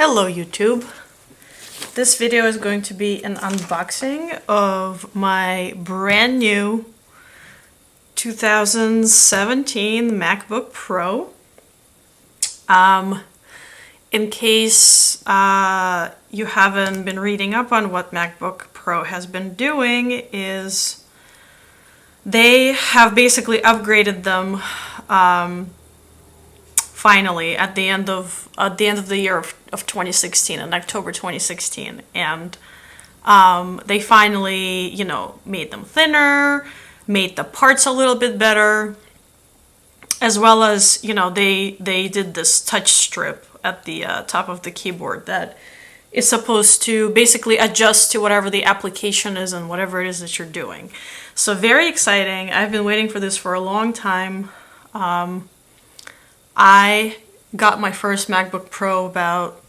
Hello YouTube. This video is going to be an unboxing of my brand new 2017 MacBook Pro. In case you haven't been reading up on what MacBook Pro has been doing, is they have basically upgraded them finally at the end of the year of 2016, in October 2016, and they finally, made them thinner, made the parts a little bit better, as well as, they did this touch strip at the top of the keyboard that is supposed to basically adjust to whatever the application is and whatever it is that you're doing. So very exciting. I've been waiting for this for a long time. I got my first MacBook Pro about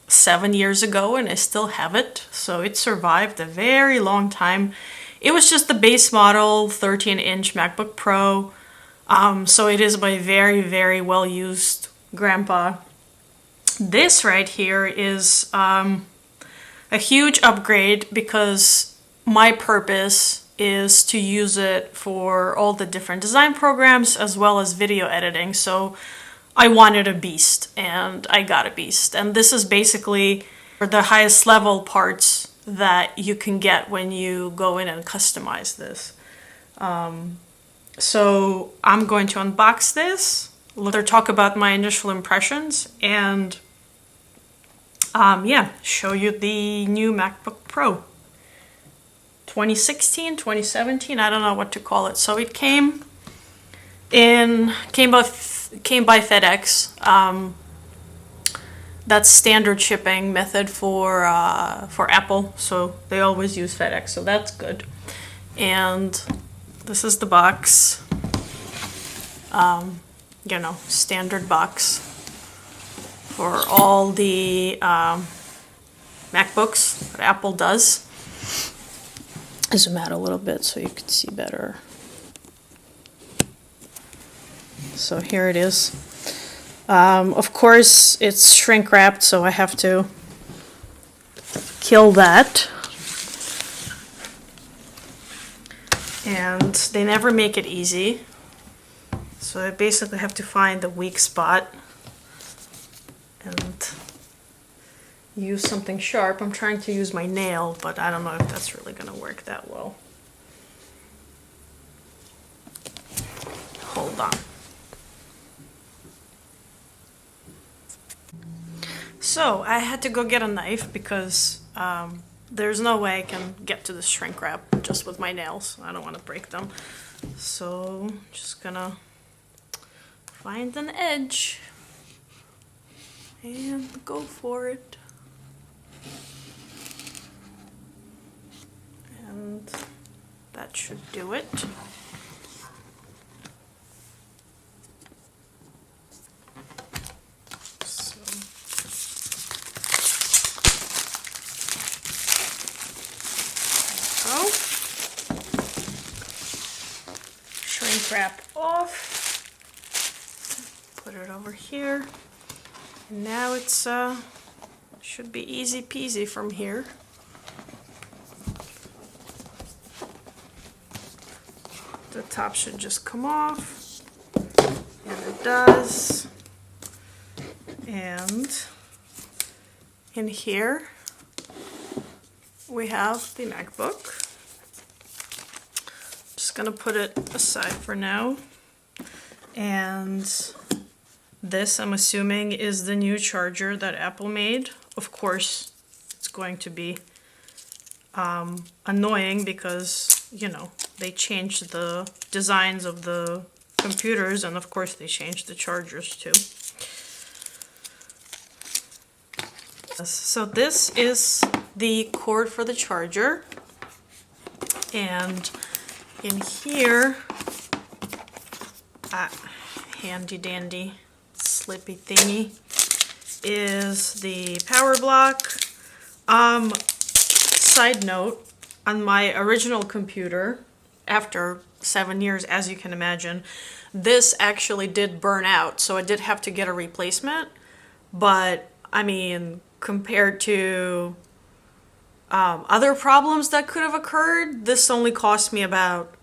7 years ago and I still have it, so it survived a very long time. It was just the base model 13-inch MacBook Pro, so it is my very, very well-used grandpa. This right here is a huge upgrade because my purpose is to use it for all the different design programs as well as video editing. So I wanted a beast and I got a beast. And this is basically the highest level parts that you can get when you go in and customize this. So I'm going to unbox this, talk about my initial impressions, and show you the new MacBook Pro. 2016, 2017, I don't know what to call it. So it came by FedEx. That's standard shipping method for Apple, so they always use FedEx, so that's good. And this is the box, standard box for all the MacBooks that Apple does. Zoom out a little bit so you can see better. So here it is. Of course, it's shrink wrapped, so I have to kill that. And they never make it easy. So I basically have to find the weak spot and use something sharp. I'm trying to use my nail, but I don't know if that's really going to work that well. Hold on. So I had to go get a knife because there's no way I can get to the shrink wrap just with my nails. I don't want to break them. So I'm just gonna find an edge and go for it. And that should do it. Shrink wrap off, put it over here, and now it's should be easy peasy from here. The top should just come off, and it does. And in here we have the MacBook. Gonna put it aside for now, and this, I'm assuming, is the new charger that Apple made. Of course it's going to be annoying because they changed the designs of the computers, and of course they changed the chargers too. So this is the cord for the charger, and in here, handy dandy slippy thingy, is the power block. Side note, on my original computer, after 7 years, as you can imagine, this actually did burn out, so I did have to get a replacement. But I mean, compared to other problems that could have occurred, this only cost me about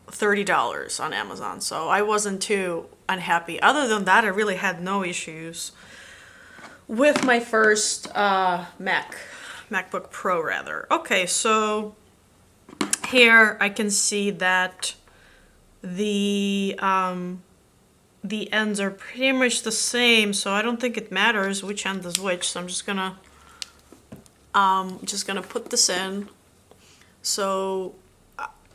$30 on Amazon, so I wasn't too unhappy. Other than that, I really had no issues with my first MacBook Pro rather. Okay, so here I can see that the ends are pretty much the same, so I don't think it matters which end is which. So I'm just gonna put this in. So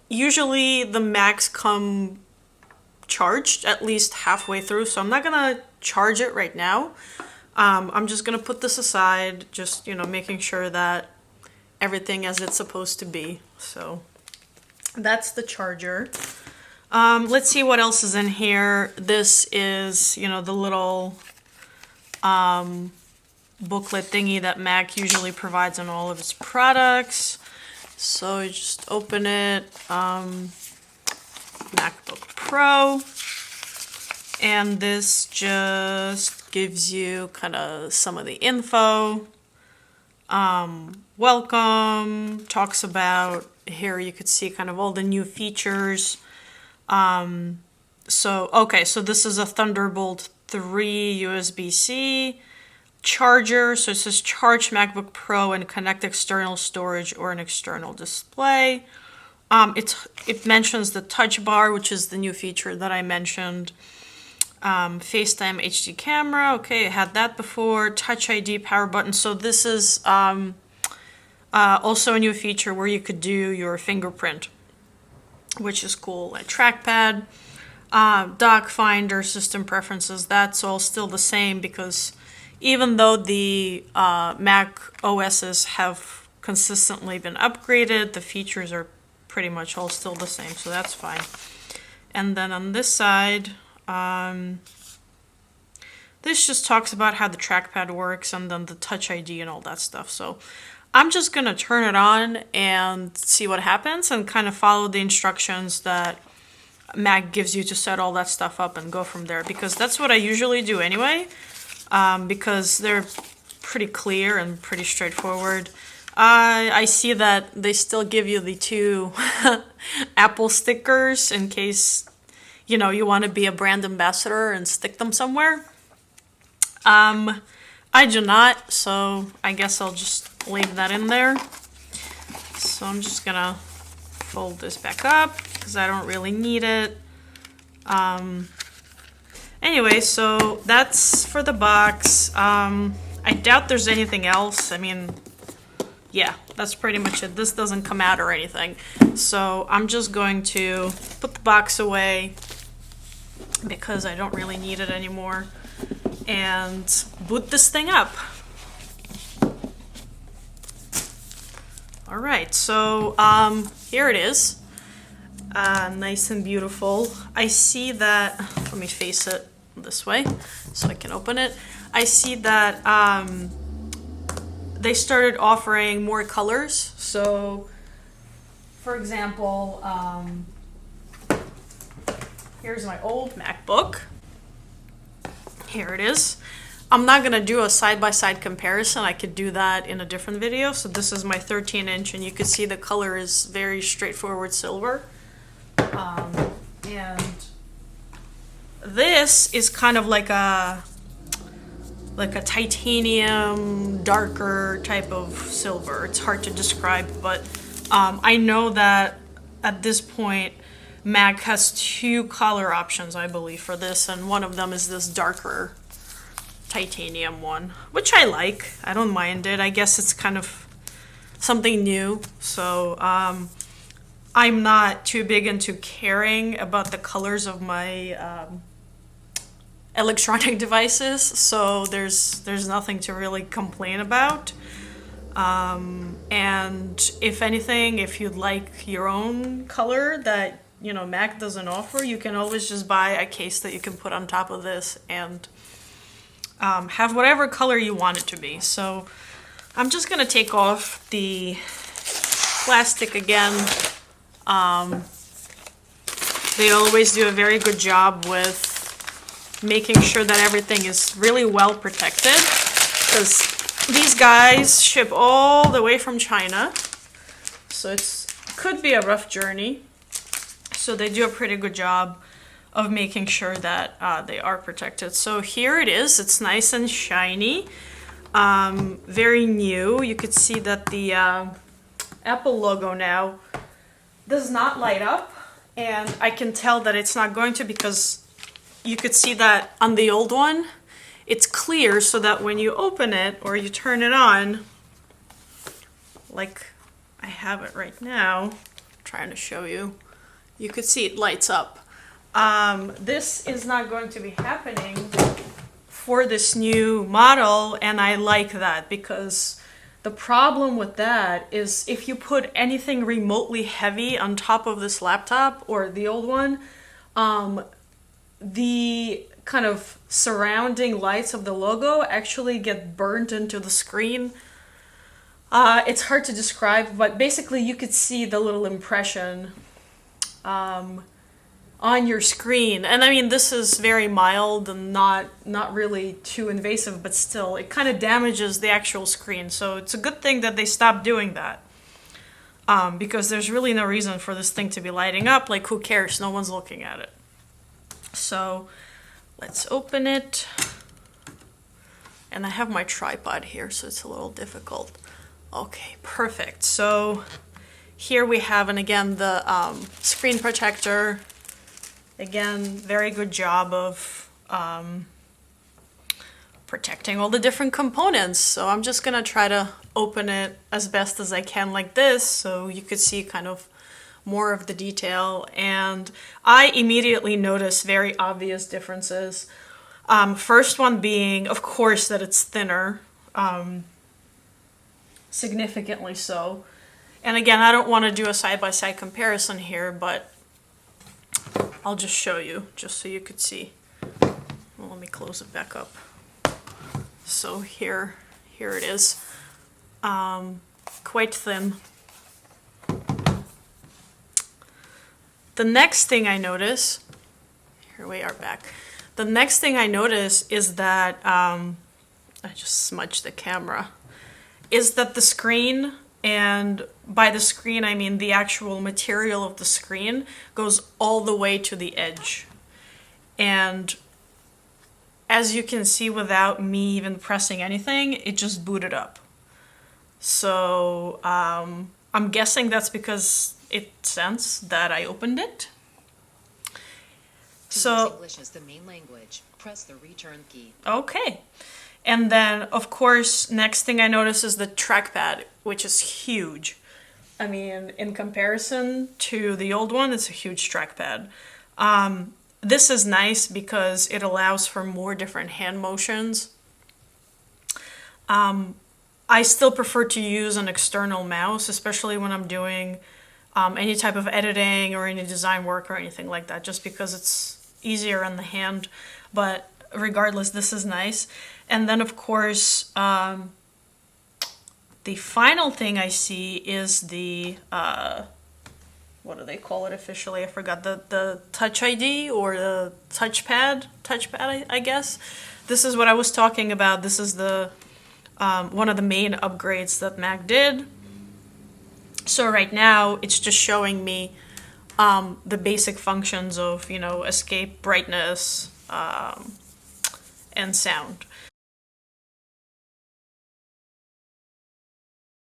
usually the Macs come charged at least halfway through, so I'm not gonna charge it right now. I'm just gonna put this aside, just, you know, making sure that everything as it's supposed to be. So that's the charger. Let's see what else is in here. This is, you know, the little booklet thingy that Mac usually provides on all of its products. So you just open it, MacBook Pro, and this just gives you kind of some of the info. Welcome, talks about, here you could see kind of all the new features. Okay, so this is a Thunderbolt 3 USB-C charger. So it says charge MacBook Pro and connect external storage or an external display. It mentions the touch bar, which is the new feature that I mentioned. FaceTime HD camera. Okay, I had that before. Touch ID power button. So this is also a new feature where you could do your fingerprint, which is cool. A trackpad, dock finder, system preferences. That's all still the same, because even though the Mac OSs have consistently been upgraded, the features are pretty much all still the same, so that's fine. And then on this side, this just talks about how the trackpad works and then the Touch ID and all that stuff. So I'm just gonna turn it on and see what happens and kind of follow the instructions that Mac gives you to set all that stuff up and go from there, because that's what I usually do anyway, because they're pretty clear and pretty straightforward. I see that they still give you the 2 Apple stickers in case, you know, you want to be a brand ambassador and stick them somewhere. I do not, so I guess I'll just leave that in there. So I'm just gonna fold this back up because I don't really need it. Anyway, so that's for the box. I doubt there's anything else. I mean, yeah, that's pretty much it. This doesn't come out or anything. So I'm just going to put the box away because I don't really need it anymore, and boot this thing up. All right, so here it is. Nice and beautiful. I see that, let me face it this way so I can open it. I see that they started offering more colors. So, for example, here's my old MacBook. Here it is. I'm not gonna do a side-by-side comparison. I could do that in a different video. So this is my 13-inch, and you can see the color is very straightforward silver. And this is kind of like a titanium, darker type of silver. It's hard to describe, but I know that at this point Mac has 2 color options, I believe, for this, and one of them is this darker titanium one, which I like. I don't mind it. I guess it's kind of something new. So I'm not too big into caring about the colors of my electronic devices, so there's nothing to really complain about. And if anything, if you'd like your own color that, you know, Mac doesn't offer, you can always just buy a case that you can put on top of this and have whatever color you want it to be. So I'm just gonna take off the plastic again. They always do a very good job with making sure that everything is really well protected, because These guys ship all the way from China, so could be a rough journey. So they do a pretty good job of making sure that they are protected. So here it is. It's nice and shiny, very new. You could see that the Apple logo now does not light up, and I can tell that it's not going to, because you could see that on the old one it's clear, so that when you open it or you turn it on, like I have it right now, I'm trying to show you, you could see it lights up. This is not going to be happening for this new model, and I like that, because the problem with that is if you put anything remotely heavy on top of this laptop or the old one, the kind of surrounding lights of the logo actually get burnt into the screen. It's hard to describe, but basically you could see the little impression on your screen. And I mean, this is very mild and not really too invasive, but still it kind of damages the actual screen. So it's a good thing that they stopped doing that, because there's really no reason for this thing to be lighting up. Like, who cares? No one's looking at it. So let's open it. And I have my tripod here, so it's a little difficult. Okay, perfect. So here we have, and again, the screen protector. Again, very good job of protecting all the different components. So I'm just gonna try to open it as best as I can like this, so you could see kind of more of the detail. And I immediately notice very obvious differences. First one being, of course, that it's thinner, significantly so. And again, I don't want to do a side-by-side comparison here, but I'll just show you, just so you could see. Well, let me close it back up. So here it is. Quite thin. The next thing I notice, here we are back. The next thing I notice is that, I just smudged the camera, is that the screen, and by the screen I mean the actual material of the screen, goes all the way to the edge. And as you can see, without me even pressing anything, it just booted up. So I'm guessing that's because it sensed that I opened it. So English is the main language. Press the return key. Okay. And then, of course, next thing I notice is the trackpad, which is huge. I mean, in comparison to the old one, it's a huge trackpad. This is nice because it allows for more different hand motions. I still prefer to use an external mouse, especially when I'm doing any type of editing or any design work or anything like that, just because it's easier in the hand. But regardless, this is nice. And then, of course, the final thing I see is the, what do they call it officially? I forgot, the Touch ID or the touchpad, I guess. This is what I was talking about. This is the one of the main upgrades that Mac did. So right now, it's just showing me the basic functions of, escape, brightness, and sound.